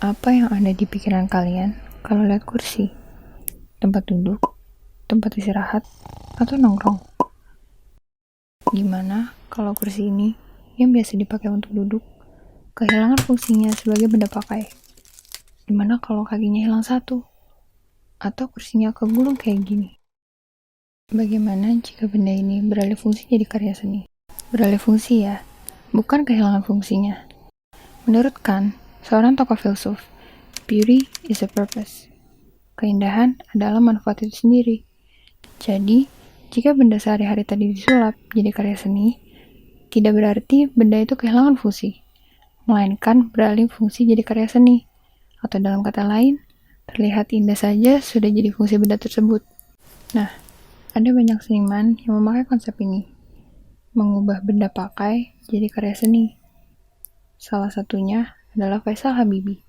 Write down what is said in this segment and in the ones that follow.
Apa yang ada di pikiran kalian kalau lihat kursi? Tempat duduk, tempat istirahat, atau nongkrong? Gimana kalau kursi ini yang biasa dipakai untuk duduk kehilangan fungsinya sebagai benda pakai? Gimana kalau kakinya hilang satu? Atau kursinya kegulung kayak gini? Bagaimana jika benda ini beralih fungsi jadi karya seni? Beralih fungsi ya, bukan kehilangan fungsinya. Menurut Kant, seorang tokoh filsuf, beauty is a purpose. Keindahan adalah manfaat itu sendiri. Jadi, jika benda sehari-hari tadi disulap jadi karya seni, tidak berarti benda itu kehilangan fungsi, melainkan beralih fungsi jadi karya seni. Atau dalam kata lain, terlihat indah saja sudah jadi fungsi benda tersebut. Nah, ada banyak seniman yang memakai konsep ini, mengubah benda pakai jadi karya seni. Salah satunya adalah Faisal Habibie.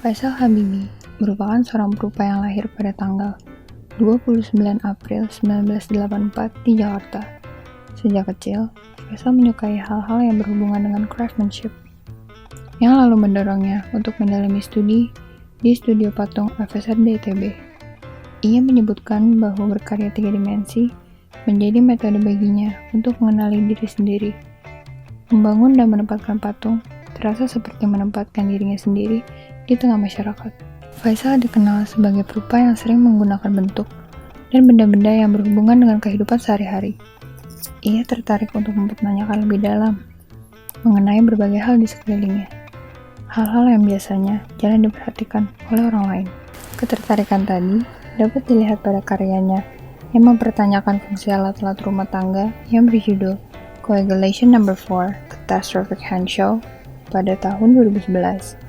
Faisal Habibie merupakan seorang perupa yang lahir pada tanggal 29 April 1984 di Jakarta. Sejak kecil, Faisal menyukai hal-hal yang berhubungan dengan craftsmanship, yang lalu mendorongnya untuk mendalami studi di studio patung FSRD ITB. Ia menyebutkan bahwa berkarya 3 dimensi menjadi metode baginya untuk mengenali diri sendiri. Membangun dan menempatkan patung terasa seperti menempatkan dirinya sendiri di tengah masyarakat. Faisal dikenal sebagai perupa yang sering menggunakan bentuk dan benda-benda yang berhubungan dengan kehidupan sehari-hari. Ia tertarik untuk mempertanyakan lebih dalam mengenai berbagai hal di sekelilingnya. Hal-hal yang biasanya jarang diperhatikan oleh orang lain. Ketertarikan tadi dapat dilihat pada karyanya yang mempertanyakan fungsi alat-alat rumah tangga yang berjudul Coagulation No. 4 Catastrophic Hand Show pada tahun 2011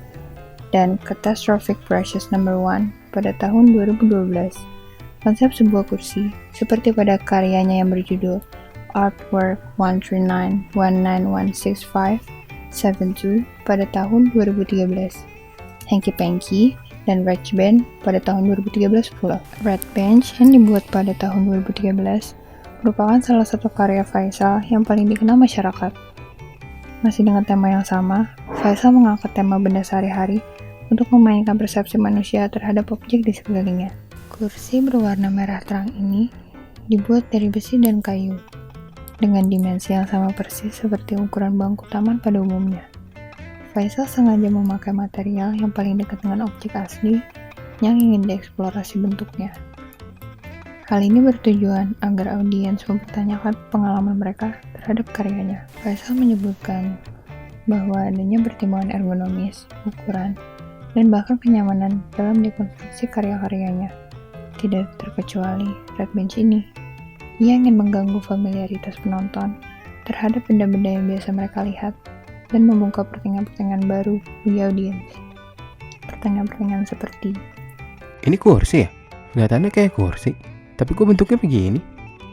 dan Catastrophic Brushes No. 1 pada tahun 2012. Konsep sebuah kursi, seperti pada karyanya yang berjudul Artwork 139191657 pada tahun 2013, Hanky Panky dan Red Bench pada tahun 2013 pula. Red Bench yang dibuat pada tahun 2013 merupakan salah satu karya Faisal yang paling dikenal masyarakat. Masih dengan tema yang sama, Faisal mengangkat tema benda sehari-hari untuk memainkan persepsi manusia terhadap objek di sekelilingnya. Kursi berwarna merah terang ini dibuat dari besi dan kayu, dengan dimensi yang sama persis seperti ukuran bangku taman pada umumnya. Faisal sengaja memakai material yang paling dekat dengan objek asli yang ingin dieksplorasi bentuknya. Hal ini bertujuan agar audiens mempertanyakan pengalaman mereka terhadap karyanya. Faisal menyebutkan bahwa adanya pertimbangan ergonomis, ukuran, dan bahkan kenyamanan dalam dekonstruksi karya-karyanya. Tidak terkecuali Red Bench ini. Ia ingin mengganggu familiaritas penonton terhadap benda-benda yang biasa mereka lihat dan membuka pertanyaan-pertanyaan baru bagi audiens. Pertanyaan-pertanyaan seperti, ini kursi ya? Kelihatannya kayak kursi, tapi kok bentuknya begini?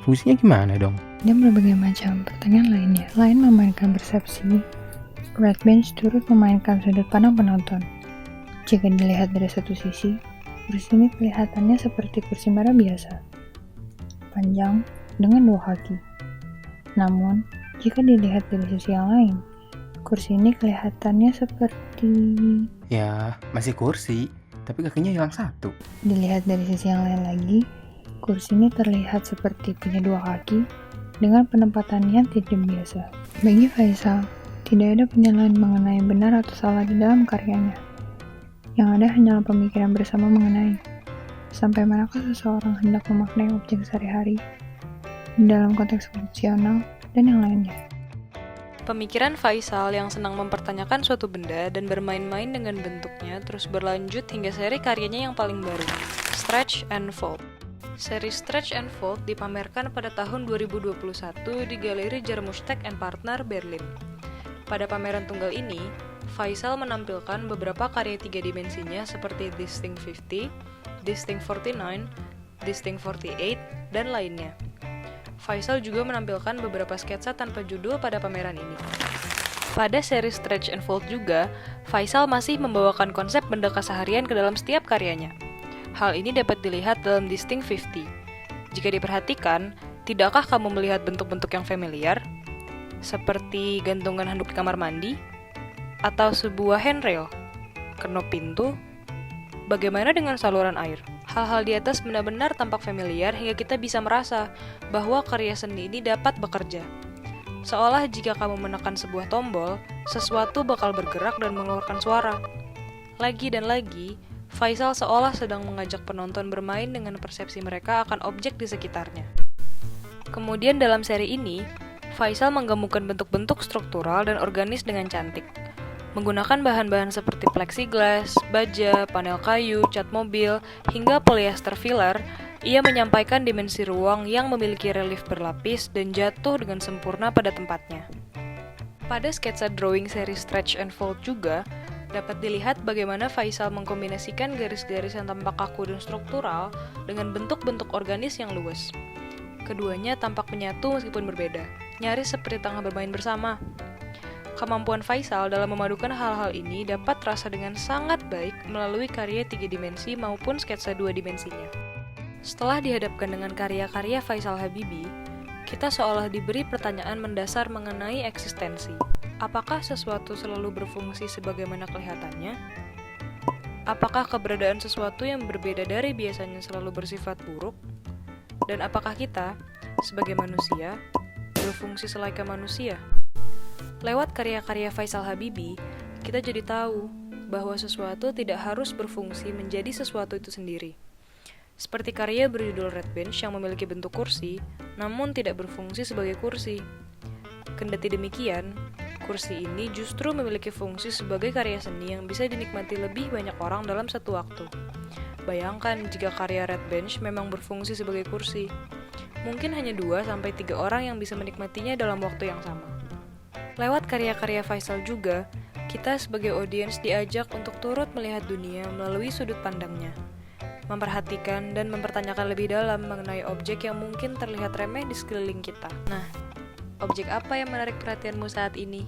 Fungsinya gimana dong? dan berbagai macam pertanyaan lainnya. Selain memainkan persepsi, Red Bench turut memainkan sudut pandang penonton. Jika dilihat dari satu sisi, kursi ini kelihatannya seperti kursi merah biasa, panjang dengan 2 kaki. Namun, jika dilihat dari sisi yang lain, kursi ini kelihatannya seperti... Ya, masih kursi, tapi kakinya hilang satu. Dilihat dari sisi yang lain lagi, kursi ini terlihat seperti punya 2 kaki dengan penempatan yang tidak biasa. Bagi Faisal, tidak ada penilaian mengenai benar atau salah di dalam karyanya. Yang ada hanyalah pemikiran bersama mengenai sampai manakah seseorang hendak memaknai objek sehari-hari di dalam konteks fungsional dan yang lainnya. Pemikiran Faisal yang senang mempertanyakan suatu benda dan bermain-main dengan bentuknya terus berlanjut hingga seri karyanya yang paling baru, Stretch and Fold. Seri Stretch and Fold dipamerkan pada tahun 2021 di Galeri Jarmustek & Partner, Berlin. Pada pameran tunggal ini, Faisal menampilkan beberapa karya 3 dimensinya seperti Distinct 50, Distinct 49, Distinct 48, dan lainnya. Faisal juga menampilkan beberapa sketsa tanpa judul pada pameran ini. Pada seri Stretch and Fold juga, Faisal masih membawakan konsep benda keseharian ke dalam setiap karyanya. Hal ini dapat dilihat dalam Distinct 50. Jika diperhatikan, tidakkah kamu melihat bentuk-bentuk yang familiar? seperti gantungan handuk di kamar mandi, atau sebuah handrail, kenop pintu. Bagaimana dengan saluran air? Hal-hal di atas benar-benar tampak familiar hingga kita bisa merasa bahwa karya seni ini dapat bekerja. Seolah jika kamu menekan sebuah tombol, sesuatu bakal bergerak dan mengeluarkan suara. Lagi dan lagi, Faisal seolah sedang mengajak penonton bermain dengan persepsi mereka akan objek di sekitarnya. Kemudian dalam seri ini, Faisal menggabungkan bentuk-bentuk struktural dan organis dengan cantik. Menggunakan bahan-bahan seperti plexiglass, baja, panel kayu, cat mobil, hingga polyester filler, ia menyampaikan dimensi ruang yang memiliki relief berlapis dan jatuh dengan sempurna pada tempatnya. Pada sketsa drawing seri Stretch and Fold juga, dapat dilihat bagaimana Faisal mengkombinasikan garis-garis yang tampak kaku dan struktural dengan bentuk-bentuk organis yang luwes. Keduanya tampak menyatu meskipun berbeda, nyaris seperti tengah bermain bersama. Kemampuan Faisal dalam memadukan hal-hal ini dapat terasa dengan sangat baik melalui karya 3 dimensi maupun sketsa 2 dimensinya. Setelah dihadapkan dengan karya-karya Faisal Habibie, kita seolah diberi pertanyaan mendasar mengenai eksistensi. Apakah sesuatu selalu berfungsi sebagaimana kelihatannya? Apakah keberadaan sesuatu yang berbeda dari biasanya selalu bersifat buruk? Dan apakah kita, sebagai manusia, berfungsi selayaknya manusia? Lewat karya-karya Faisal Habibie, kita jadi tahu bahwa sesuatu tidak harus berfungsi menjadi sesuatu itu sendiri. Seperti karya berjudul Red Bench yang memiliki bentuk kursi, namun tidak berfungsi sebagai kursi. Kendati demikian, kursi ini justru memiliki fungsi sebagai karya seni yang bisa dinikmati lebih banyak orang dalam satu waktu. Bayangkan jika karya Red Bench memang berfungsi sebagai kursi. Mungkin hanya 2-3 orang yang bisa menikmatinya dalam waktu yang sama. Lewat karya-karya Faisal juga, kita sebagai audiens diajak untuk turut melihat dunia melalui sudut pandangnya, memperhatikan dan mempertanyakan lebih dalam mengenai objek yang mungkin terlihat remeh di sekeliling kita. Nah, objek apa yang menarik perhatianmu saat ini?